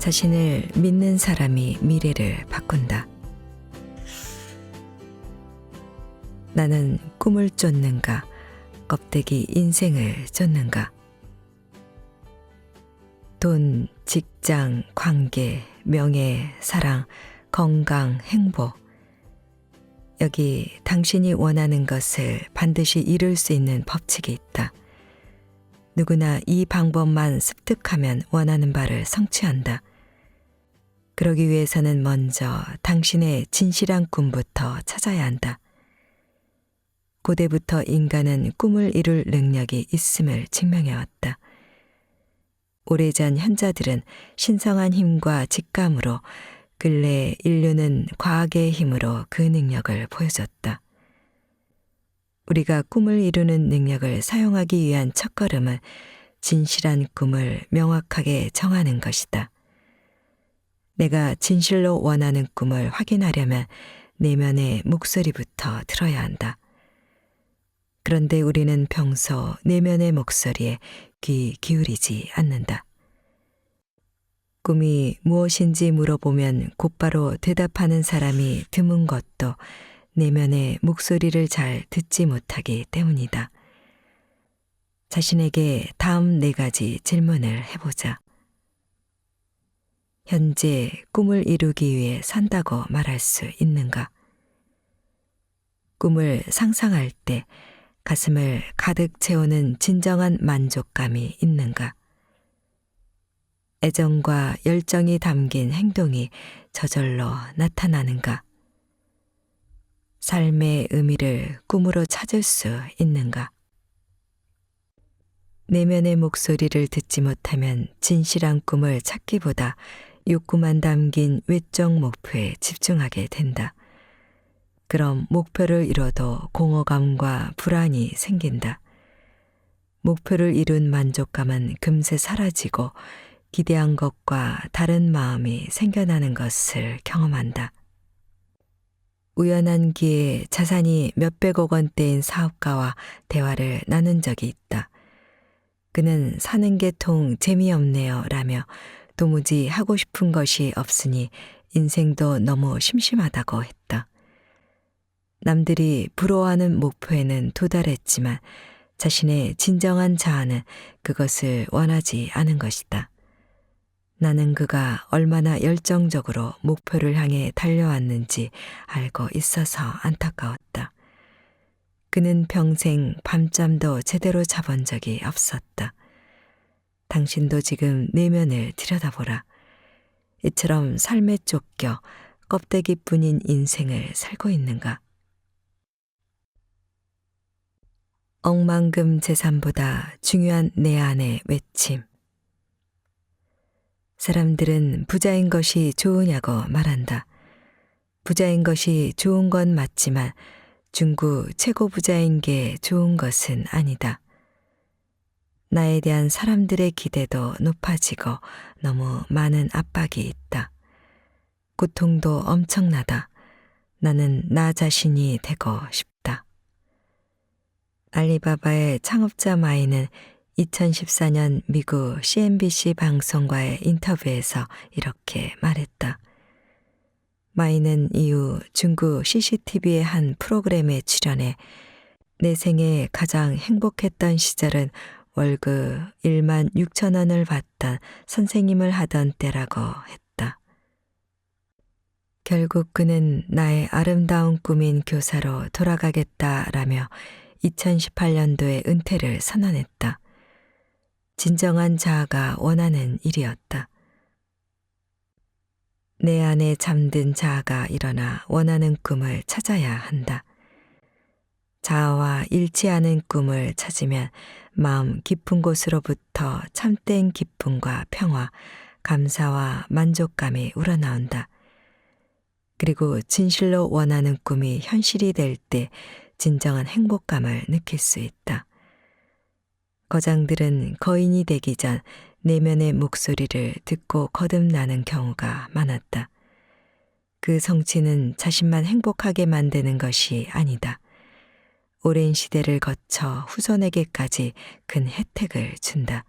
자신을 믿는 사람이 미래를 바꾼다. 나는 꿈을 쫓는가, 껍데기 인생을 쫓는가? 돈, 직장, 관계, 명예, 사랑, 건강, 행복. 여기 당신이 원하는 것을 반드시 이룰 수 있는 법칙이 있다. 누구나 이 방법만 습득하면 원하는 바를 성취한다. 그러기 위해서는 먼저 당신의 진실한 꿈부터 찾아야 한다. 고대부터 인간은 꿈을 이룰 능력이 있음을 증명해왔다. 오래전 현자들은 신성한 힘과 직감으로, 근래 인류는 과학의 힘으로 그 능력을 보여줬다. 우리가 꿈을 이루는 능력을 사용하기 위한 첫걸음은 진실한 꿈을 명확하게 정하는 것이다. 내가 진실로 원하는 꿈을 확인하려면 내면의 목소리부터 들어야 한다. 그런데 우리는 평소 내면의 목소리에 귀 기울이지 않는다. 꿈이 무엇인지 물어보면 곧바로 대답하는 사람이 드문 것도 내면의 목소리를 잘 듣지 못하기 때문이다. 자신에게 다음 4가지 질문을 해보자. 현재 꿈을 이루기 위해 산다고 말할 수 있는가? 꿈을 상상할 때 가슴을 가득 채우는 진정한 만족감이 있는가? 애정과 열정이 담긴 행동이 저절로 나타나는가? 삶의 의미를 꿈으로 찾을 수 있는가? 내면의 목소리를 듣지 못하면 진실한 꿈을 찾기보다 욕구만 담긴 외적 목표에 집중하게 된다. 그럼 목표를 이뤄도 공허감과 불안이 생긴다. 목표를 이룬 만족감은 금세 사라지고 기대한 것과 다른 마음이 생겨나는 것을 경험한다. 우연한 기회에 자산이 몇백억 원대인 사업가와 대화를 나눈 적이 있다. 그는 사는 게 통 재미없네요 라며 도무지 하고 싶은 것이 없으니 인생도 너무 심심하다고 했다. 남들이 부러워하는 목표에는 도달했지만 자신의 진정한 자아는 그것을 원하지 않은 것이다. 나는 그가 얼마나 열정적으로 목표를 향해 달려왔는지 알고 있어서 안타까웠다. 그는 평생 밤잠도 제대로 자본 적이 없었다. 당신도 지금 내면을 들여다보라. 이처럼 삶에 쫓겨 껍데기뿐인 인생을 살고 있는가? 억만금 재산보다 중요한 내 안의 외침. 사람들은 부자인 것이 좋으냐고 말한다. 부자인 것이 좋은 건 맞지만 중구 최고 부자인 게 좋은 것은 아니다. 나에 대한 사람들의 기대도 높아지고 너무 많은 압박이 있다. 고통도 엄청나다. 나는 나 자신이 되고 싶다. 알리바바의 창업자 마이는 2014년 미국 CNBC 방송과의 인터뷰에서 이렇게 말했다. 마이는 이후 중국 CCTV의 한 프로그램에 출연해 내 생에 가장 행복했던 시절은 월급 1만 6천 원을 받던 선생님을 하던 때라고 했다. 결국 그는 나의 아름다운 꿈인 교사로 돌아가겠다라며 2018년도에 은퇴를 선언했다. 진정한 자아가 원하는 일이었다. 내 안에 잠든 자아가 일어나 원하는 꿈을 찾아야 한다. 자아와 일치하는 꿈을 찾으면 마음 깊은 곳으로부터 참된 기쁨과 평화, 감사와 만족감이 우러나온다. 그리고 진실로 원하는 꿈이 현실이 될 때 진정한 행복감을 느낄 수 있다. 거장들은 거인이 되기 전 내면의 목소리를 듣고 거듭나는 경우가 많았다. 그 성취는 자신만 행복하게 만드는 것이 아니다. 오랜 시대를 거쳐 후손에게까지 큰 혜택을 준다.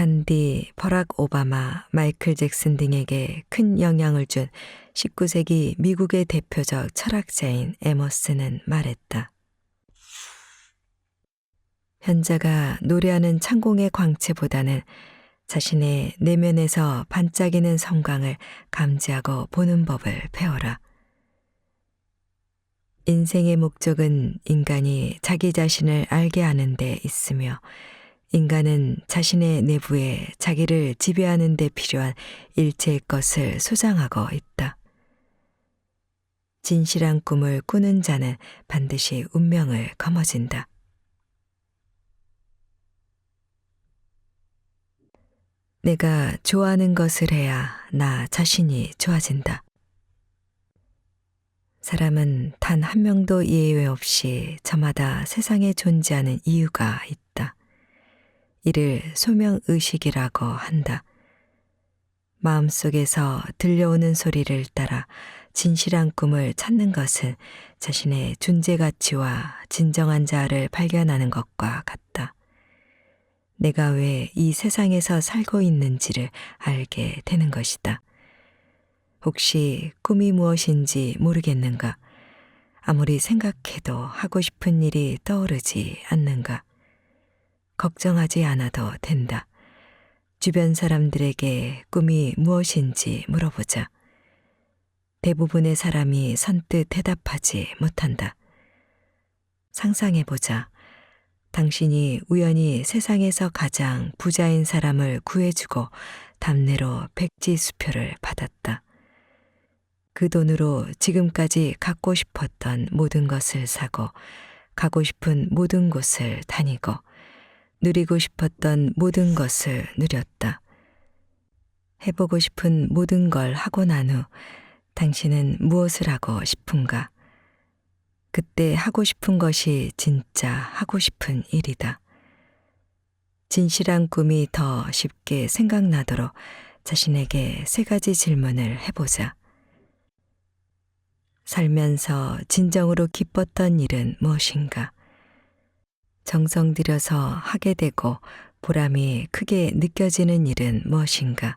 간디, 버락 오바마, 마이클 잭슨 등에게 큰 영향을 준 19세기 미국의 대표적 철학자인 에머슨은 말했다. 현자가 노래하는 창공의 광채보다는 자신의 내면에서 반짝이는 성광을 감지하고 보는 법을 배워라. 인생의 목적은 인간이 자기 자신을 알게 하는 데 있으며 인간은 자신의 내부에 자기를 지배하는 데 필요한 일체의 것을 소장하고 있다. 진실한 꿈을 꾸는 자는 반드시 운명을 거머쥔다. 내가 좋아하는 것을 해야 나 자신이 좋아진다. 사람은 단 한 명도 예외 없이 저마다 세상에 존재하는 이유가 있다. 이를 소명의식이라고 한다. 마음속에서 들려오는 소리를 따라 진실한 꿈을 찾는 것은 자신의 존재 가치와 진정한 자아를 발견하는 것과 같다. 내가 왜 이 세상에서 살고 있는지를 알게 되는 것이다. 혹시 꿈이 무엇인지 모르겠는가? 아무리 생각해도 하고 싶은 일이 떠오르지 않는가? 걱정하지 않아도 된다. 주변 사람들에게 꿈이 무엇인지 물어보자. 대부분의 사람이 선뜻 대답하지 못한다. 상상해보자. 당신이 우연히 세상에서 가장 부자인 사람을 구해주고 답례로 백지수표를 받았다. 그 돈으로 지금까지 갖고 싶었던 모든 것을 사고 가고 싶은 모든 곳을 다니고 누리고 싶었던 모든 것을 누렸다. 해보고 싶은 모든 걸 하고 난 후 당신은 무엇을 하고 싶은가? 그때 하고 싶은 것이 진짜 하고 싶은 일이다. 진실한 꿈이 더 쉽게 생각나도록 자신에게 3가지 질문을 해보자. 살면서 진정으로 기뻤던 일은 무엇인가? 정성 들여서 하게 되고 보람이 크게 느껴지는 일은 무엇인가?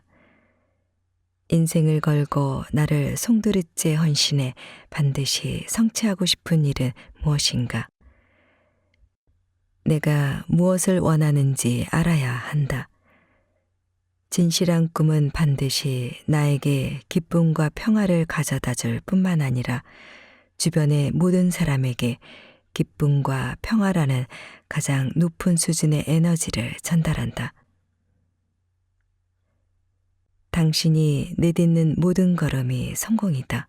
인생을 걸고 나를 송두리째 헌신해 반드시 성취하고 싶은 일은 무엇인가? 내가 무엇을 원하는지 알아야 한다. 진실한 꿈은 반드시 나에게 기쁨과 평화를 가져다 줄 뿐만 아니라 주변의 모든 사람에게 기쁨과 평화라는 가장 높은 수준의 에너지를 전달한다. 당신이 내딛는 모든 걸음이 성공이다.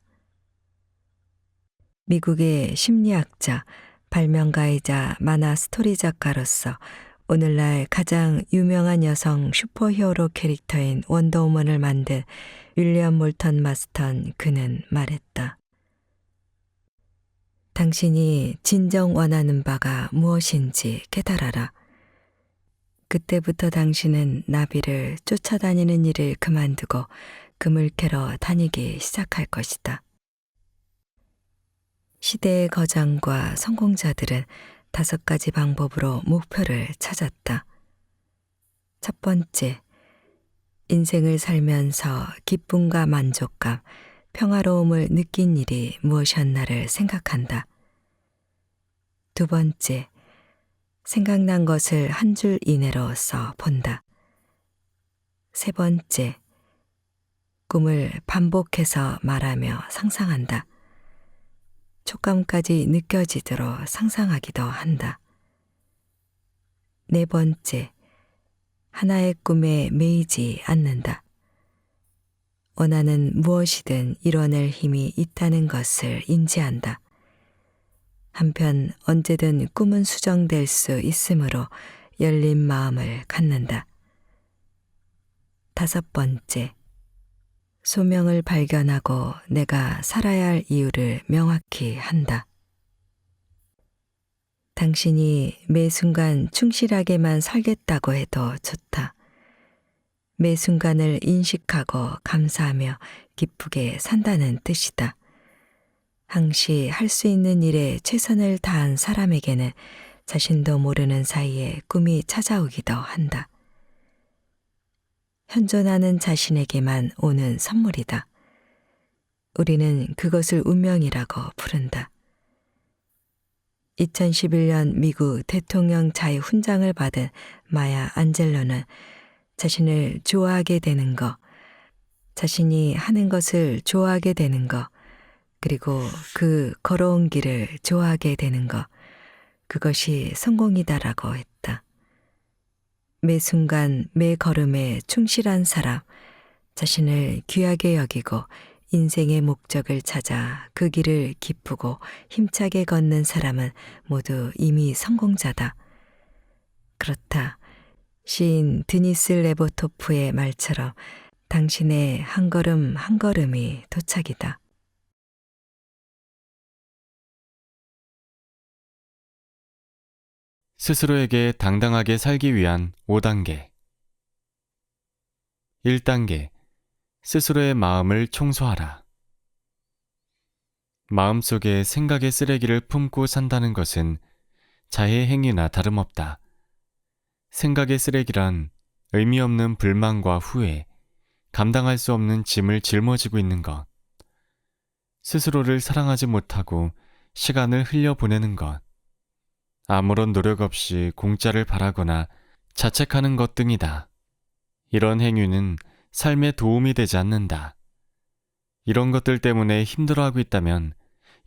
미국의 심리학자, 발명가이자 만화 스토리 작가로서 오늘날 가장 유명한 여성 슈퍼히어로 캐릭터인 원더우먼을 만든 윌리엄 몰턴 마스턴 그는 말했다. 당신이 진정 원하는 바가 무엇인지 깨달아라. 그때부터 당신은 나비를 쫓아다니는 일을 그만두고 금을 캐러 다니기 시작할 것이다. 시대의 거장과 성공자들은 5가지 방법으로 목표를 찾았다. 첫 번째, 인생을 살면서 기쁨과 만족감, 평화로움을 느낀 일이 무엇이었나를 생각한다. 두 번째, 생각난 것을 한 줄 이내로 써 본다. 세 번째, 꿈을 반복해서 말하며 상상한다. 촉감까지 느껴지도록 상상하기도 한다. 네 번째, 하나의 꿈에 매이지 않는다. 원하는 무엇이든 이뤄낼 힘이 있다는 것을 인지한다. 한편 언제든 꿈은 수정될 수 있으므로 열린 마음을 갖는다. 5번째, 소명을 발견하고 내가 살아야 할 이유를 명확히 한다. 당신이 매 순간 충실하게만 살겠다고 해도 좋다. 매 순간을 인식하고 감사하며 기쁘게 산다는 뜻이다. 항시 할 수 있는 일에 최선을 다한 사람에게는 자신도 모르는 사이에 꿈이 찾아오기도 한다. 현존하는 자신에게만 오는 선물이다. 우리는 그것을 운명이라고 부른다. 2011년 미국 대통령 자유 훈장을 받은 마야 안젤로는 자신을 좋아하게 되는 것, 자신이 하는 것을 좋아하게 되는 것, 그리고 그 걸어온 길을 좋아하게 되는 것, 그것이 성공이다라고 했다. 매 순간 매 걸음에 충실한 사람, 자신을 귀하게 여기고 인생의 목적을 찾아 그 길을 기쁘고 힘차게 걷는 사람은 모두 이미 성공자다. 그렇다. 시인 드니스 레보토프의 말처럼 당신의 한 걸음 한 걸음이 도착이다. 스스로에게 당당하게 살기 위한 5단계. 1단계. 스스로의 마음을 청소하라. 마음속에 생각의 쓰레기를 품고 산다는 것은 자해 행위나 다름없다. 생각의 쓰레기란 의미 없는 불만과 후회, 감당할 수 없는 짐을 짊어지고 있는 것, 스스로를 사랑하지 못하고 시간을 흘려보내는 것, 아무런 노력 없이 공짜를 바라거나 자책하는 것 등이다. 이런 행위는 삶에 도움이 되지 않는다. 이런 것들 때문에 힘들어하고 있다면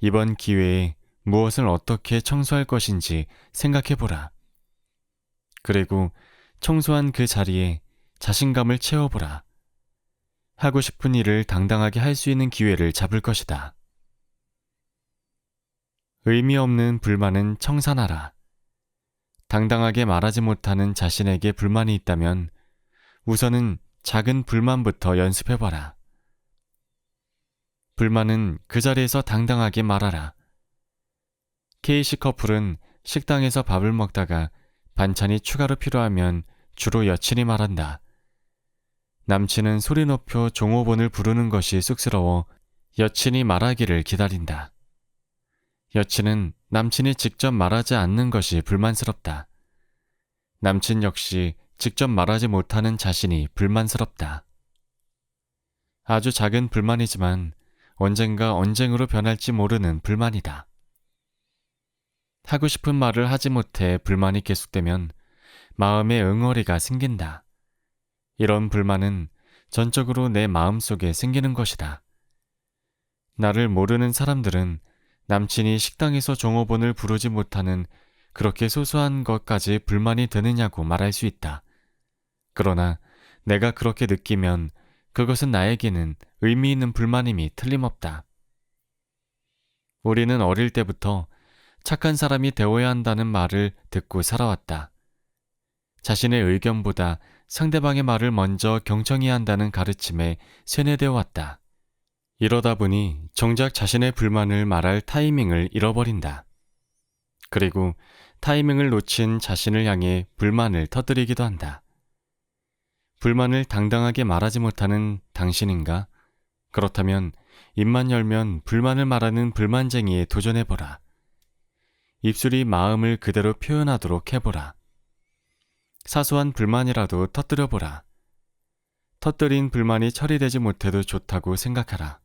이번 기회에 무엇을 어떻게 청소할 것인지 생각해보라. 그리고 청소한 그 자리에 자신감을 채워보라. 하고 싶은 일을 당당하게 할 수 있는 기회를 잡을 것이다. 의미 없는 불만은 청산하라. 당당하게 말하지 못하는 자신에게 불만이 있다면 우선은 작은 불만부터 연습해봐라. 불만은 그 자리에서 당당하게 말하라. K씨 커플은 식당에서 밥을 먹다가 반찬이 추가로 필요하면 주로 여친이 말한다. 남친은 소리 높여 종업원을 부르는 것이 쑥스러워 여친이 말하기를 기다린다. 여친은 남친이 직접 말하지 않는 것이 불만스럽다. 남친 역시 직접 말하지 못하는 자신이 불만스럽다. 아주 작은 불만이지만 언젠가 언쟁으로 변할지 모르는 불만이다. 하고 싶은 말을 하지 못해 불만이 계속되면 마음에 응어리가 생긴다. 이런 불만은 전적으로 내 마음속에 생기는 것이다. 나를 모르는 사람들은 남친이 식당에서 종업원을 부르지 못하는 그렇게 소소한 것까지 불만이 되느냐고 말할 수 있다. 그러나 내가 그렇게 느끼면 그것은 나에게는 의미 있는 불만임이 틀림없다. 우리는 어릴 때부터 착한 사람이 되어야 한다는 말을 듣고 살아왔다. 자신의 의견보다 상대방의 말을 먼저 경청해야 한다는 가르침에 세뇌되어 왔다. 이러다 보니 정작 자신의 불만을 말할 타이밍을 잃어버린다. 그리고 타이밍을 놓친 자신을 향해 불만을 터뜨리기도 한다. 불만을 당당하게 말하지 못하는 당신인가? 그렇다면 입만 열면 불만을 말하는 불만쟁이에 도전해보라. 입술이 마음을 그대로 표현하도록 해보라. 사소한 불만이라도 터뜨려보라. 터뜨린 불만이 처리되지 못해도 좋다고 생각하라.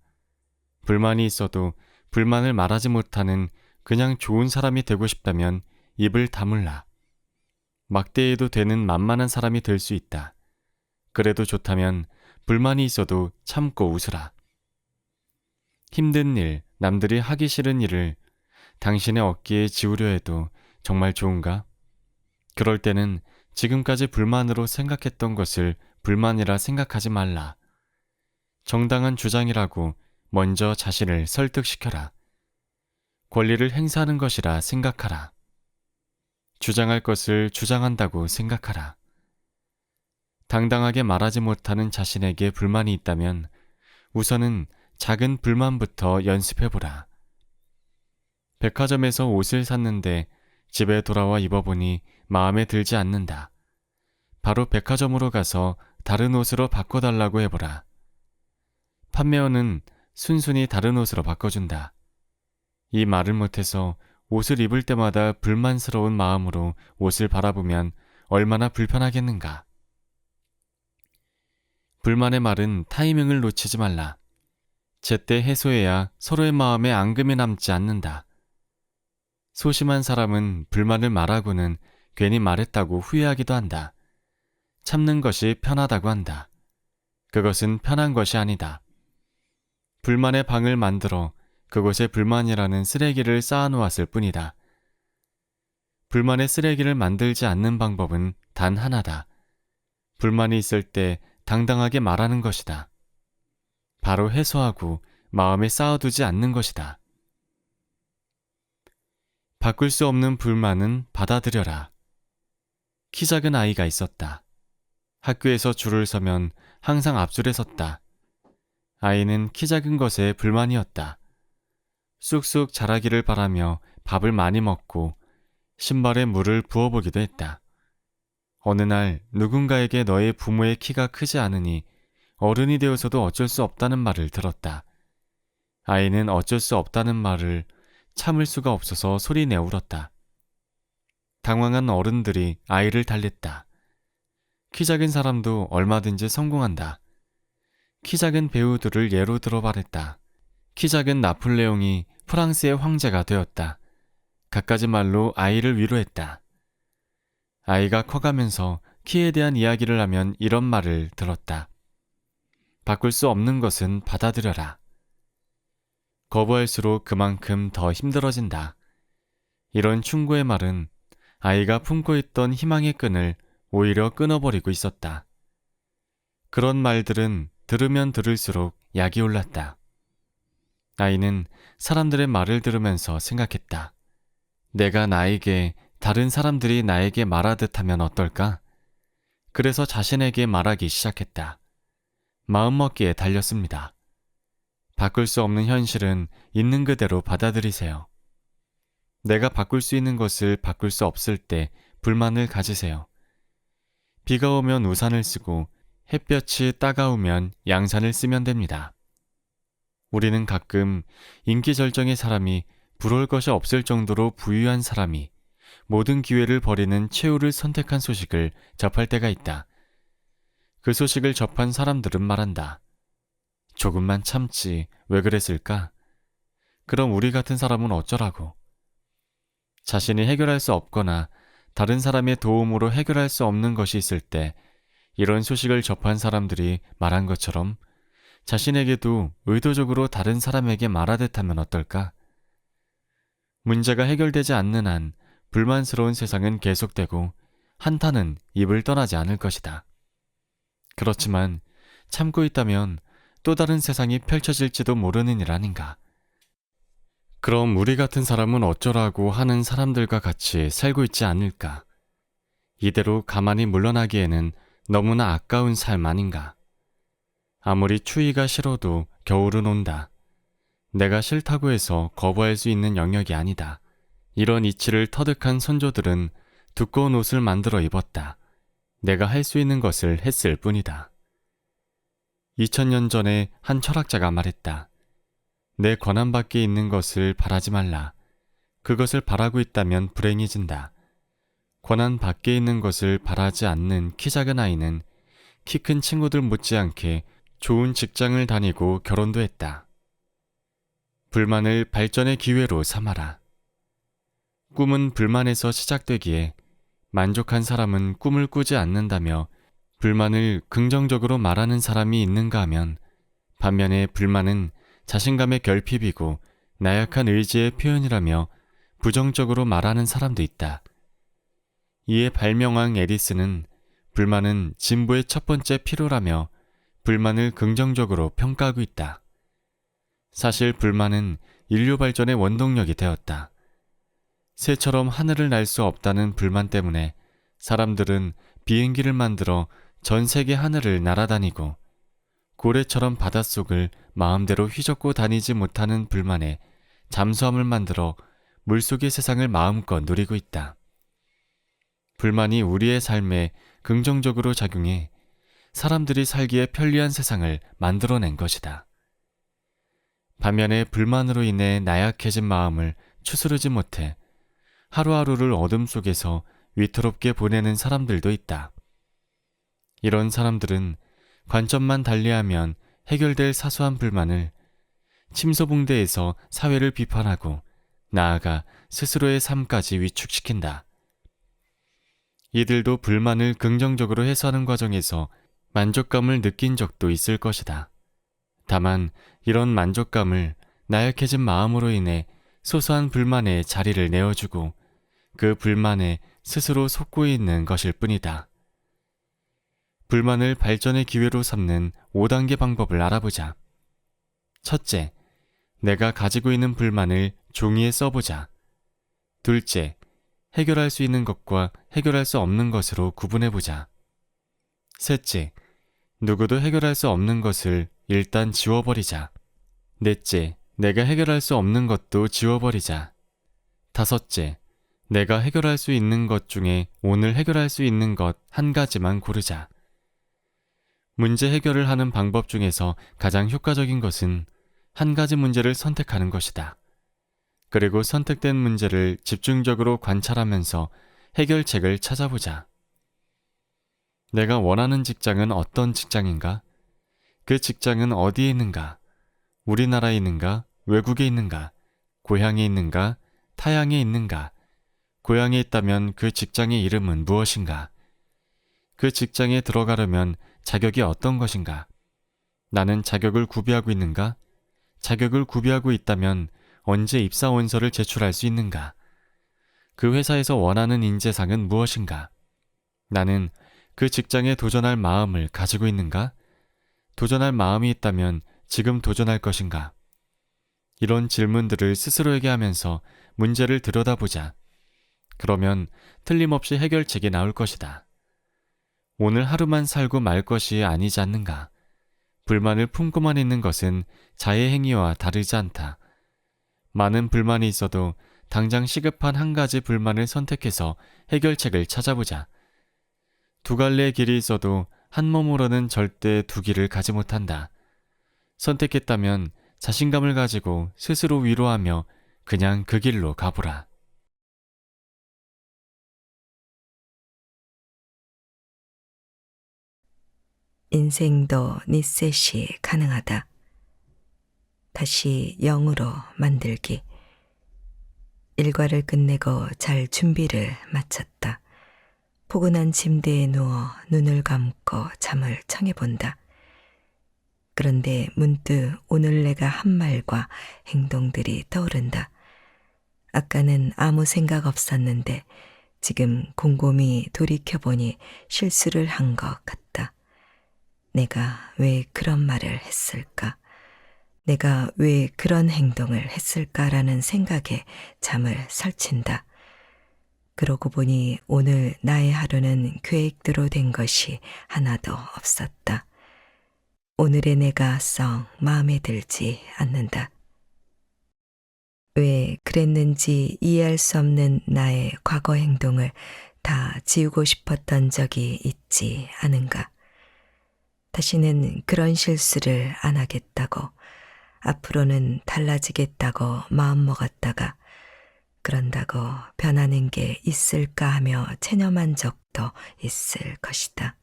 불만이 있어도 불만을 말하지 못하는 그냥 좋은 사람이 되고 싶다면 입을 다물라. 막대해도 되는 만만한 사람이 될 수 있다. 그래도 좋다면 불만이 있어도 참고 웃으라. 힘든 일, 남들이 하기 싫은 일을 당신의 어깨에 지우려 해도 정말 좋은가? 그럴 때는 지금까지 불만으로 생각했던 것을 불만이라 생각하지 말라. 정당한 주장이라고 먼저 자신을 설득시켜라. 권리를 행사하는 것이라 생각하라. 주장할 것을 주장한다고 생각하라. 당당하게 말하지 못하는 자신에게 불만이 있다면 우선은 작은 불만부터 연습해보라. 백화점에서 옷을 샀는데 집에 돌아와 입어보니 마음에 들지 않는다. 바로 백화점으로 가서 다른 옷으로 바꿔달라고 해보라. 판매원은 순순히 다른 옷으로 바꿔준다. 이 말을 못해서 옷을 입을 때마다 불만스러운 마음으로 옷을 바라보면 얼마나 불편하겠는가. 불만의 말은 타이밍을 놓치지 말라. 제때 해소해야 서로의 마음에 앙금이 남지 않는다. 소심한 사람은 불만을 말하고는 괜히 말했다고 후회하기도 한다. 참는 것이 편하다고 한다. 그것은 편한 것이 아니다. 불만의 방을 만들어 그곳에 불만이라는 쓰레기를 쌓아놓았을 뿐이다. 불만의 쓰레기를 만들지 않는 방법은 단 하나다. 불만이 있을 때 당당하게 말하는 것이다. 바로 해소하고 마음에 쌓아두지 않는 것이다. 바꿀 수 없는 불만은 받아들여라. 키 작은 아이가 있었다. 학교에서 줄을 서면 항상 앞줄에 섰다. 아이는 키 작은 것에 불만이었다. 쑥쑥 자라기를 바라며 밥을 많이 먹고 신발에 물을 부어보기도 했다. 어느 날 누군가에게 너의 부모의 키가 크지 않으니 어른이 되어서도 어쩔 수 없다는 말을 들었다. 아이는 어쩔 수 없다는 말을 참을 수가 없어서 소리내 울었다. 당황한 어른들이 아이를 달랬다. 키 작은 사람도 얼마든지 성공한다. 키 작은 배우들을 예로 들어 말했다. 키 작은 나폴레옹이 프랑스의 황제가 되었다. 갖가지 말로 아이를 위로했다. 아이가 커가면서 키에 대한 이야기를 하면 이런 말을 들었다. 바꿀 수 없는 것은 받아들여라. 거부할수록 그만큼 더 힘들어진다. 이런 충고의 말은 아이가 품고 있던 희망의 끈을 오히려 끊어버리고 있었다. 그런 말들은 들으면 들을수록 약이 올랐다. 아이는 사람들의 말을 들으면서 생각했다. 내가 나에게 다른 사람들이 나에게 말하듯 하면 어떨까? 그래서 자신에게 말하기 시작했다. 마음먹기에 달렸습니다. 바꿀 수 없는 현실은 있는 그대로 받아들이세요. 내가 바꿀 수 있는 것을 바꿀 수 없을 때 불만을 가지세요. 비가 오면 우산을 쓰고 햇볕이 따가우면 양산을 쓰면 됩니다. 우리는 가끔 인기절정의 사람이 부러울 것이 없을 정도로 부유한 사람이 모든 기회를 버리는 최후를 선택한 소식을 접할 때가 있다. 그 소식을 접한 사람들은 말한다. 조금만 참지 왜 그랬을까? 그럼 우리 같은 사람은 어쩌라고? 자신이 해결할 수 없거나 다른 사람의 도움으로 해결할 수 없는 것이 있을 때 이런 소식을 접한 사람들이 말한 것처럼 자신에게도 의도적으로 다른 사람에게 말하듯 하면 어떨까? 문제가 해결되지 않는 한 불만스러운 세상은 계속되고 한탄은 입을 떠나지 않을 것이다. 그렇지만 참고 있다면 또 다른 세상이 펼쳐질지도 모르는 일 아닌가. 그럼 우리 같은 사람은 어쩌라고 하는 사람들과 같이 살고 있지 않을까? 이대로 가만히 물러나기에는 너무나 아까운 삶 아닌가? 아무리 추위가 싫어도 겨울은 온다. 내가 싫다고 해서 거부할 수 있는 영역이 아니다. 이런 이치를 터득한 선조들은 두꺼운 옷을 만들어 입었다. 내가 할 수 있는 것을 했을 뿐이다. 2000년 전에 한 철학자가 말했다. 내 권한 밖에 있는 것을 바라지 말라. 그것을 바라고 있다면 불행해진다. 권한 밖에 있는 것을 바라지 않는 키 작은 아이는 키 큰 친구들 못지않게 좋은 직장을 다니고 결혼도 했다. 불만을 발전의 기회로 삼아라. 꿈은 불만에서 시작되기에 만족한 사람은 꿈을 꾸지 않는다며 불만을 긍정적으로 말하는 사람이 있는가 하면 반면에 불만은 자신감의 결핍이고 나약한 의지의 표현이라며 부정적으로 말하는 사람도 있다. 이에 발명왕 에디슨은 불만은 진보의 첫 번째 필요라며 불만을 긍정적으로 평가하고 있다. 사실 불만은 인류 발전의 원동력이 되었다. 새처럼 하늘을 날 수 없다는 불만 때문에 사람들은 비행기를 만들어 전 세계 하늘을 날아다니고 고래처럼 바닷속을 마음대로 휘젓고 다니지 못하는 불만에 잠수함을 만들어 물속의 세상을 마음껏 누리고 있다. 불만이 우리의 삶에 긍정적으로 작용해 사람들이 살기에 편리한 세상을 만들어낸 것이다. 반면에 불만으로 인해 나약해진 마음을 추스르지 못해 하루하루를 어둠 속에서 위태롭게 보내는 사람들도 있다. 이런 사람들은 관점만 달리하면 해결될 사소한 불만을 침소봉대에서 사회를 비판하고 나아가 스스로의 삶까지 위축시킨다. 이들도 불만을 긍정적으로 해소하는 과정에서 만족감을 느낀 적도 있을 것이다. 다만 이런 만족감을 나약해진 마음으로 인해 소소한 불만에 자리를 내어주고 그 불만에 스스로 속고 있는 것일 뿐이다. 불만을 발전의 기회로 삼는 5단계 방법을 알아보자. 첫째, 내가 가지고 있는 불만을 종이에 써보자. 둘째, 해결할 수 있는 것과 해결할 수 없는 것으로 구분해보자. 셋째, 누구도 해결할 수 없는 것을 일단 지워버리자. 넷째, 내가 해결할 수 없는 것도 지워버리자. 다섯째, 내가 해결할 수 있는 것 중에 오늘 해결할 수 있는 것 한 가지만 고르자. 문제 해결을 하는 방법 중에서 가장 효과적인 것은 한 가지 문제를 선택하는 것이다. 그리고 선택된 문제를 집중적으로 관찰하면서 해결책을 찾아보자. 내가 원하는 직장은 어떤 직장인가? 그 직장은 어디에 있는가? 우리나라에 있는가? 외국에 있는가? 고향에 있는가? 타향에 있는가? 고향에 있다면 그 직장의 이름은 무엇인가? 그 직장에 들어가려면 자격이 어떤 것인가? 나는 자격을 구비하고 있는가? 자격을 구비하고 있다면 언제 입사 원서를 제출할 수 있는가? 그 회사에서 원하는 인재상은 무엇인가? 나는 그 직장에 도전할 마음을 가지고 있는가? 도전할 마음이 있다면 지금 도전할 것인가? 이런 질문들을 스스로에게 하면서 문제를 들여다보자. 그러면 틀림없이 해결책이 나올 것이다. 오늘 하루만 살고 말 것이 아니지 않는가? 불만을 품고만 있는 것은 자의 행위와 다르지 않다. 많은 불만이 있어도 당장 시급한 한 가지 불만을 선택해서 해결책을 찾아보자. 두 갈래의 길이 있어도 한 몸으로는 절대 두 길을 가지 못한다. 선택했다면 자신감을 가지고 스스로 위로하며 그냥 그 길로 가보라. 인생도 리셋이 가능하다. 다시 0으로 만들기. 일과를 끝내고 잘 준비를 마쳤다. 포근한 침대에 누워 눈을 감고 잠을 청해본다. 그런데 문득 오늘 내가 한 말과 행동들이 떠오른다. 아까는 아무 생각 없었는데 지금 곰곰이 돌이켜보니 실수를 한 것 같다. 내가 왜 그런 말을 했을까? 내가 왜 그런 행동을 했을까라는 생각에 잠을 설친다. 그러고 보니 오늘 나의 하루는 계획대로 된 것이 하나도 없었다. 오늘의 내가 썩 마음에 들지 않는다. 왜 그랬는지 이해할 수 없는 나의 과거 행동을 다 지우고 싶었던 적이 있지 않은가? 다시는 그런 실수를 안 하겠다고, 앞으로는 달라지겠다고 마음먹었다가 그런다고 변하는 게 있을까 하며 체념한 적도 있을 것이다.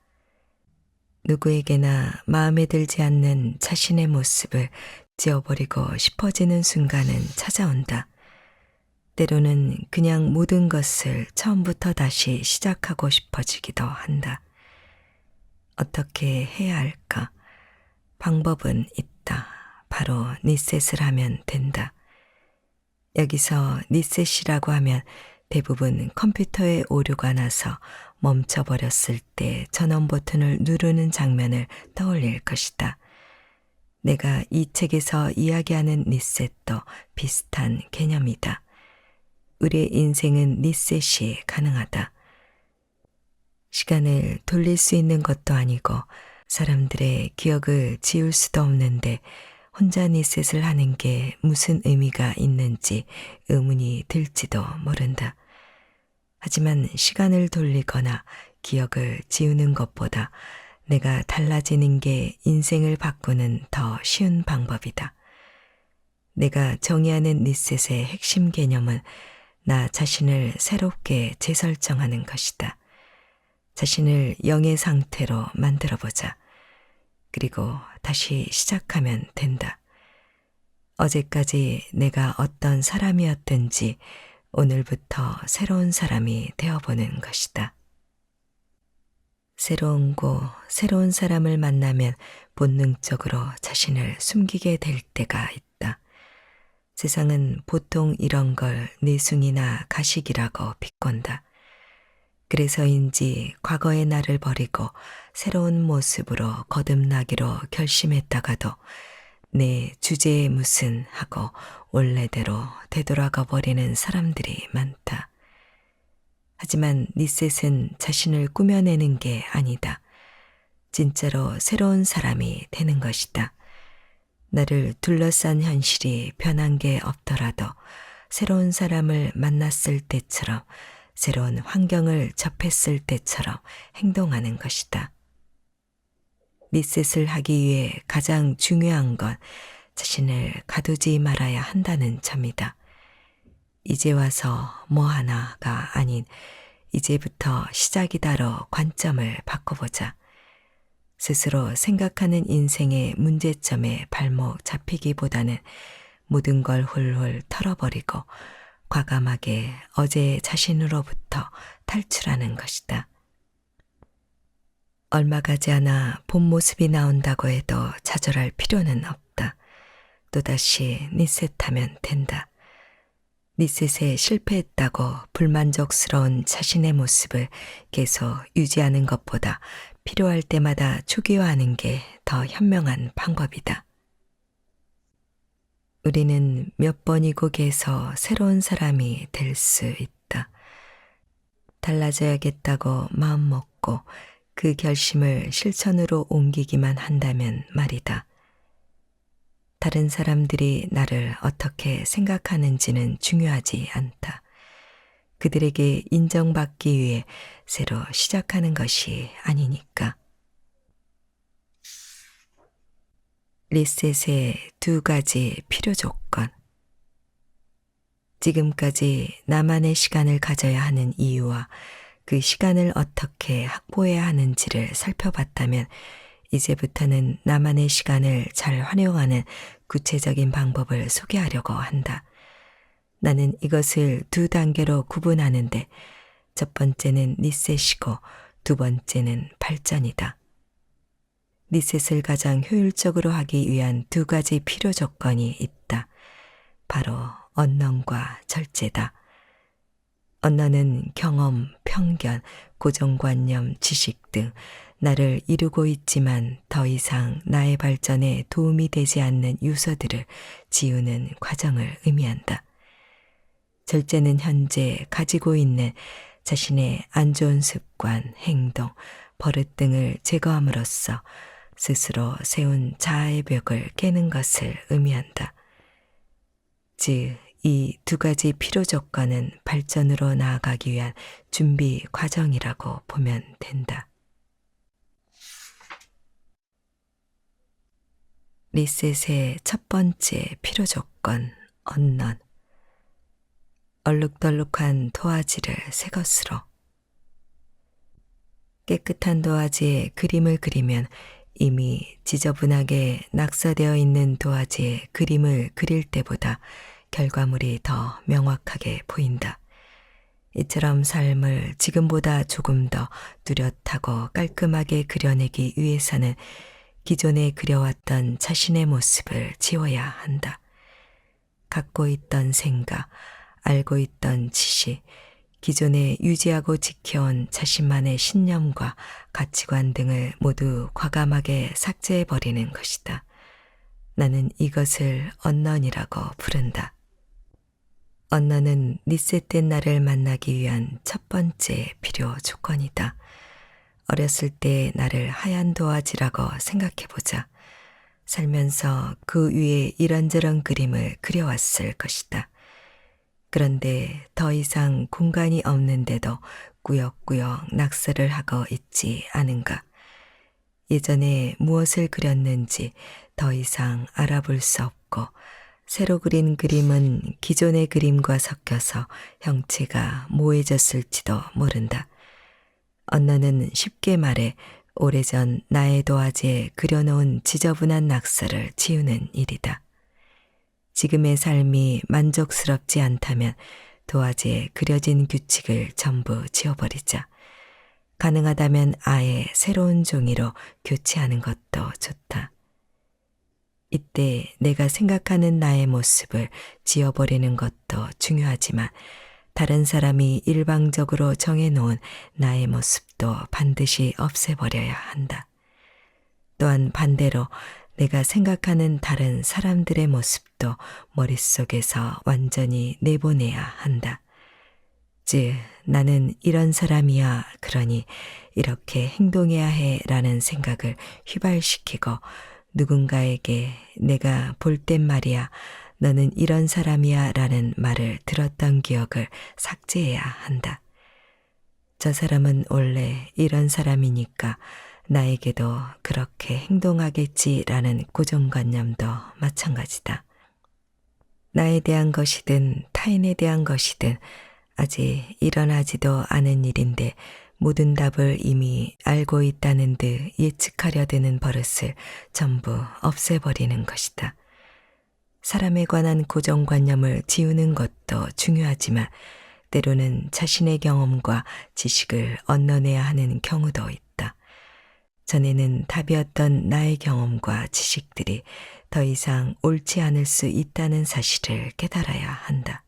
누구에게나 마음에 들지 않는 자신의 모습을 지워버리고 싶어지는 순간은 찾아온다. 때로는 그냥 모든 것을 처음부터 다시 시작하고 싶어지기도 한다. 어떻게 해야 할까? 방법은 있다. 바로 리셋을 하면 된다. 여기서 리셋이라고 하면 대부분 컴퓨터에 오류가 나서 멈춰버렸을 때 전원 버튼을 누르는 장면을 떠올릴 것이다. 내가 이 책에서 이야기하는 리셋도 비슷한 개념이다. 우리의 인생은 리셋이 가능하다. 시간을 돌릴 수 있는 것도 아니고 사람들의 기억을 지울 수도 없는데 혼자 리셋을 하는 게 무슨 의미가 있는지 의문이 들지도 모른다. 하지만 시간을 돌리거나 기억을 지우는 것보다 내가 달라지는 게 인생을 바꾸는 더 쉬운 방법이다. 내가 정의하는 리셋의 핵심 개념은 나 자신을 새롭게 재설정하는 것이다. 자신을 영의 상태로 만들어보자. 그리고 다시 시작하면 된다. 어제까지 내가 어떤 사람이었든지 오늘부터 새로운 사람이 되어보는 것이다. 새로운 사람을 만나면 본능적으로 자신을 숨기게 될 때가 있다. 세상은 보통 이런 걸 내숭이나 가식이라고 비꼰다. 그래서인지 과거의 나를 버리고 새로운 모습으로 거듭나기로 결심했다가도 내 주제에 무슨 하고 원래대로 되돌아가 버리는 사람들이 많다. 하지만 니셋은 자신을 꾸며내는 게 아니다. 진짜로 새로운 사람이 되는 것이다. 나를 둘러싼 현실이 변한 게 없더라도 새로운 사람을 만났을 때처럼 새로운 환경을 접했을 때처럼 행동하는 것이다. 리셋을 하기 위해 가장 중요한 건 자신을 가두지 말아야 한다는 점이다. 이제 와서 뭐 하나가 아닌 이제부터 시작이다로 관점을 바꿔보자. 스스로 생각하는 인생의 문제점에 발목 잡히기보다는 모든 걸 훌훌 털어버리고 과감하게 어제의 자신으로부터 탈출하는 것이다. 얼마 가지 않아 본 모습이 나온다고 해도 좌절할 필요는 없다. 또다시 리셋하면 된다. 리셋에 실패했다고 불만족스러운 자신의 모습을 계속 유지하는 것보다 필요할 때마다 초기화하는 게 더 현명한 방법이다. 우리는 몇 번이고 계속 새로운 사람이 될 수 있다. 달라져야겠다고 마음먹고 그 결심을 실천으로 옮기기만 한다면 말이다. 다른 사람들이 나를 어떻게 생각하는지는 중요하지 않다. 그들에게 인정받기 위해 새로 시작하는 것이 아니니까. 리셋의 2가지 필요 조건. 지금까지 나만의 시간을 가져야 하는 이유와 그 시간을 어떻게 확보해야 하는지를 살펴봤다면 이제부터는 나만의 시간을 잘 활용하는 구체적인 방법을 소개하려고 한다. 나는 이것을 2단계로 구분하는데 첫 번째는 리셋이고 2번째는 발전이다. 리셋을 가장 효율적으로 하기 위한 2가지 필요 조건이 있다. 바로 언론과 절제다. 언론은 경험, 편견, 고정관념, 지식 등 나를 이루고 있지만 더 이상 나의 발전에 도움이 되지 않는 요소들을 지우는 과정을 의미한다. 절제는 현재 가지고 있는 자신의 안 좋은 습관, 행동, 버릇 등을 제거함으로써 스스로 세운 자아의 벽을 깨는 것을 의미한다. 즉, 이 2가지 필요 조건은 발전으로 나아가기 위한 준비 과정이라고 보면 된다. 리셋의 첫 번째 필요 조건, 언론. 얼룩덜룩한 도화지를 새 것으로. 깨끗한 도화지에 그림을 그리면 이미 지저분하게 낙서되어 있는 도화지에 그림을 그릴 때보다 결과물이 더 명확하게 보인다. 이처럼 삶을 지금보다 조금 더 뚜렷하고 깔끔하게 그려내기 위해서는 기존에 그려왔던 자신의 모습을 지워야 한다. 갖고 있던 생각, 알고 있던 지식, 기존에 유지하고 지켜온 자신만의 신념과 가치관 등을 모두 과감하게 삭제해버리는 것이다. 나는 이것을 언론이라고 부른다. 언론은 리셋된 나를 만나기 위한 첫 번째 필요 조건이다. 어렸을 때 나를 하얀 도화지라고 생각해보자. 살면서 그 위에 이런저런 그림을 그려왔을 것이다. 그런데 더 이상 공간이 없는데도 꾸역꾸역 낙서를 하고 있지 않은가. 예전에 무엇을 그렸는지 더 이상 알아볼 수 없고 새로 그린 그림은 기존의 그림과 섞여서 형체가 모해졌을지도 모른다. 언론은 쉽게 말해 오래전 나의 도화지에 그려놓은 지저분한 낙서를 지우는 일이다. 지금의 삶이 만족스럽지 않다면 도화지에 그려진 규칙을 전부 지워버리자. 가능하다면 아예 새로운 종이로 교체하는 것도 좋다. 이때 내가 생각하는 나의 모습을 지워버리는 것도 중요하지만 다른 사람이 일방적으로 정해놓은 나의 모습도 반드시 없애버려야 한다. 또한 반대로 내가 생각하는 다른 사람들의 모습도 머릿속에서 완전히 내보내야 한다. 즉, 나는 이런 사람이야. 그러니 이렇게 행동해야 해. 라는 생각을 휘발시키고 누군가에게 내가 볼 땐 말이야. 너는 이런 사람이야. 라는 말을 들었던 기억을 삭제해야 한다. 저 사람은 원래 이런 사람이니까 나에게도 그렇게 행동하겠지라는 고정관념도 마찬가지다. 나에 대한 것이든 타인에 대한 것이든 아직 일어나지도 않은 일인데 모든 답을 이미 알고 있다는 듯 예측하려 드는 버릇을 전부 없애버리는 것이다. 사람에 관한 고정관념을 지우는 것도 중요하지만 때로는 자신의 경험과 지식을 얻어내야 하는 경우도 있다. 전에는 답이었던 나의 경험과 지식들이 더 이상 옳지 않을 수 있다는 사실을 깨달아야 한다.